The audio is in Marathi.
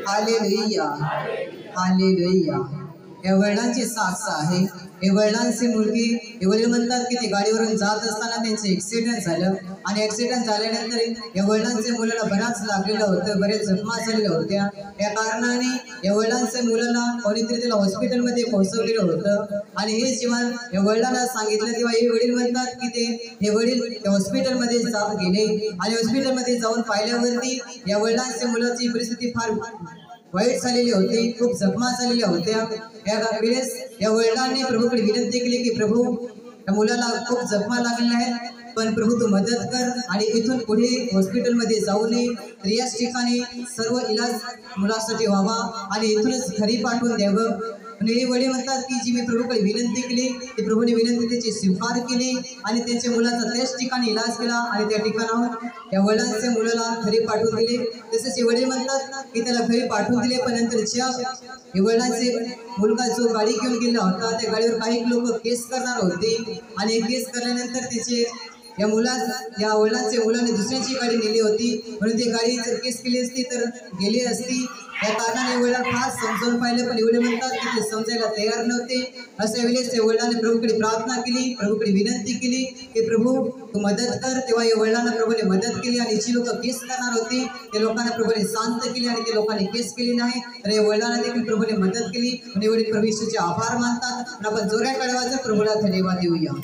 Hallelujah hallelujah. या वडिलांची साक्ष आहे। हे वडिलांची मुलगी, हे वडील म्हणतात की ते गाडीवरून जात असताना त्यांचे ऍक्सिडेंट झालं आणि ऍक्सिडेंट झाल्यानंतर या वडिलांच्या मुलाला बराच लागलेलं होतं, बरेच जखमा झालेल्या होत्या। या कारणाने या वडिलांच्या मुलाला कोणीतरी त्याला हॉस्पिटलमध्ये पोहोचवलेलं होतं आणि हे जेव्हा या वडिलांना सांगितलं तेव्हा हे वडील म्हणतात की हे वडील हॉस्पिटलमध्ये गेले आणि हॉस्पिटलमध्ये जाऊन पाहिल्यावरती या वडिलांच्या मुलाची परिस्थिती फार वाईट झालेली होती, खूप जखमा झालेल्या होत्या। या वेळेस या वडिलांनी प्रभूकडे विनंती केली की प्रभू, या मुलाला खूप जखमा लागलेल्या आहेत, पण प्रभू तू मदत कर आणि इथून पुढे हॉस्पिटलमध्ये जाऊ नये, तर याच ठिकाणी सर्व इलाज मुलासाठी व्हावा आणि इथूनच घरी पाठवून द्यावं। आणि हे वडील म्हणतात की जी मी प्रभूकडे विनंती केली, ती प्रभूने विनंती त्याची स्वीकार केली आणि त्यांच्या मुलाचा त्याच ठिकाणी इलाज केला आणि त्या ठिकाणाहून या वडिलांच्या मुलाला घरी पाठवून दिले। तसेच हे वडील म्हणतात की त्याला घरी पाठवून दिले, पण नंतरच्या हे वडिलांचे मुलगा जो गाडी घेऊन गेला होता त्या गाडीवर काही लोक केस करणार होते आणि केस करल्यानंतर त्याचे या वडिलांच्या मुलाने दुसऱ्याची गाडी नेली होती, म्हणून ती गाडी जर केस केली असती तर गेली असती। या कारणाने वडिलांना फार समजावून पाहिलं, पण एवढे म्हणतात की ते समजायला तयार नव्हते। अशा वेळेस त्या वडिलांनी प्रभूकडे प्रार्थना केली, प्रभूकडे विनंती केली की प्रभू तू मदत कर। तेव्हा या वडिलांना प्रभूने मदत केली आणि जी लोक केस करणार होती त्या लोकांना प्रभूने शांत केली आणि त्या लोकांनी केस केली नाही, तर या वडिलांना देखील प्रभूने मदत केली। आणि वडील प्रभू येशूचे आभार मानतात। आपण जोरात कळवायचं, प्रभूला धन्यवाद देऊया।